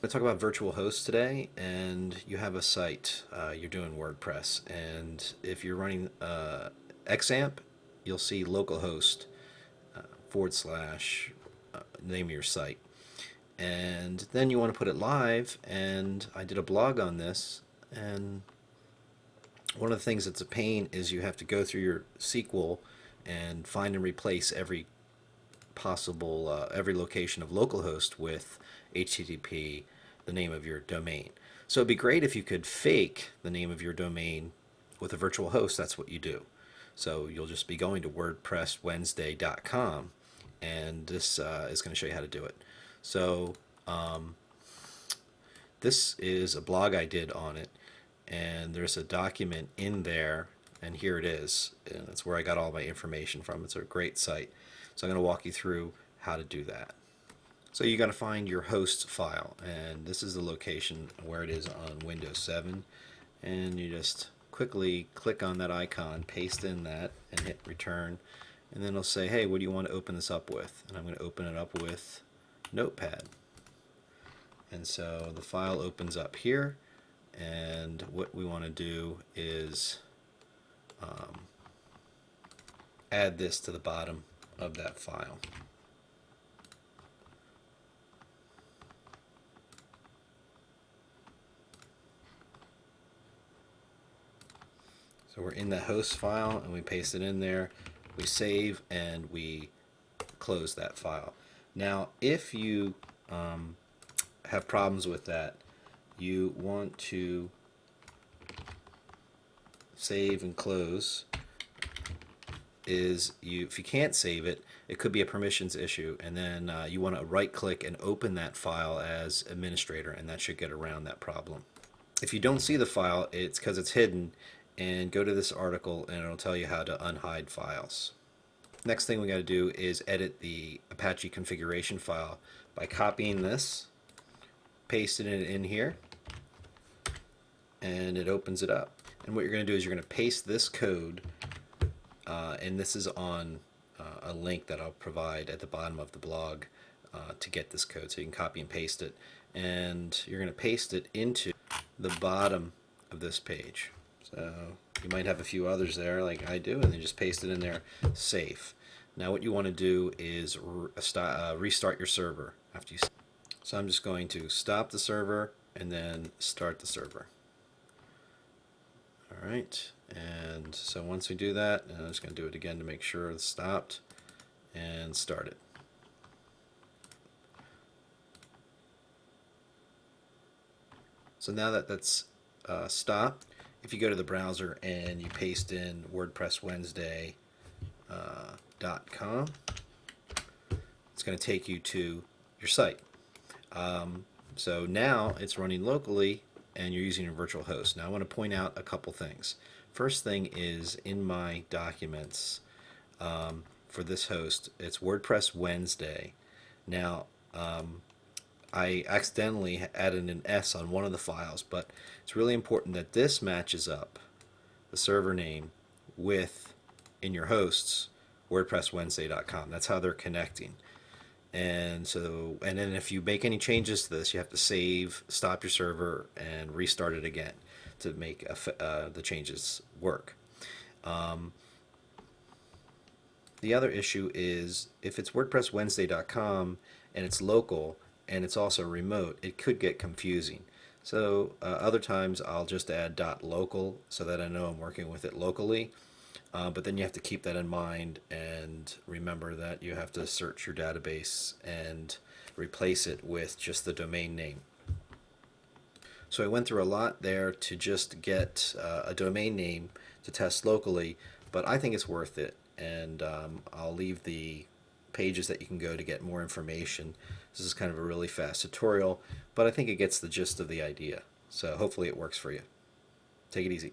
We're going to talk about virtual hosts today, and you have a site, you're doing WordPress, and if you're running XAMPP, you'll see localhost forward slash name of your site. And then you want to put it live, and I did a blog on this, and one of the things that's a pain is you have to go through your SQL and find and replace every possible every location of localhost with HTTP, the name of your domain. So it'd be great if you could fake the name of your domain with a virtual host. That's what you do. So you'll just be going to WordPressWednesday.com, and this is going to show you how to do it. So this is a blog I did on it, and there's a document in there, and here it is. And that's where I got all my information from. It's a great site. So I'm going to walk you through how to do that. So you got to find your host file, and this is the location where it is on Windows 7, and you just quickly click on that icon, paste in that, and hit return, and then it'll say, hey, what do you want to open this up with? And I'm going to open it up with Notepad. And so the file opens up here, and what we want to do is add this to the bottom of that file. So we're in the host file, and we paste it in there, we save, and we close that file. Now if you have problems with that, you want to save and close. If you can't save it, it could be a permissions issue, and then you want to right click and open that file as administrator, and that should get around that problem. If you don't see the file, it's because it's hidden, and go to this article and it'll tell you how to unhide files. Next thing we got to do is edit the Apache configuration file by copying this, pasting it in here, and it opens it up. And what you're going to do is you're going to paste this code, and this is on a link that I'll provide at the bottom of the blog to get this code, so you can copy and paste it, and you're going to paste it into the bottom of this page. So you might have a few others there like I do, and then just paste it in there, safe. Now what you want to do is restart your server after you. So I'm just going to stop the server and then start the server. Alright, and so once we do that, and I'm just going to do it again to make sure it's stopped, and start it. So now that that's stopped, if you go to the browser and you paste in WordPressWednesday.com, it's going to take you to your site. So now it's running locally, and you're using a virtual host. Now I want to point out a couple things. First thing is, in my documents for this host, it's WordPress Wednesday. Now I accidentally added an S on one of the files, but it's really important that this matches up the server name with, in your hosts, WordPressWednesday.com. That's how they're connecting. And so, and then if you make any changes to this, you have to save, stop your server, and restart it again to make the changes work. The other issue is if it's WordPressWednesday.com and it's local and it's also remote, it could get confusing. So other times I'll just add .local so that I know I'm working with it locally. But then you have to keep that in mind and remember that you have to search your database and replace it with just the domain name. So I went through a lot there to just get a domain name to test locally, but I think it's worth it, and I'll leave the pages that you can go to get more information. This is kind of a really fast tutorial, but I think it gets the gist of the idea. So hopefully it works for you. Take it easy.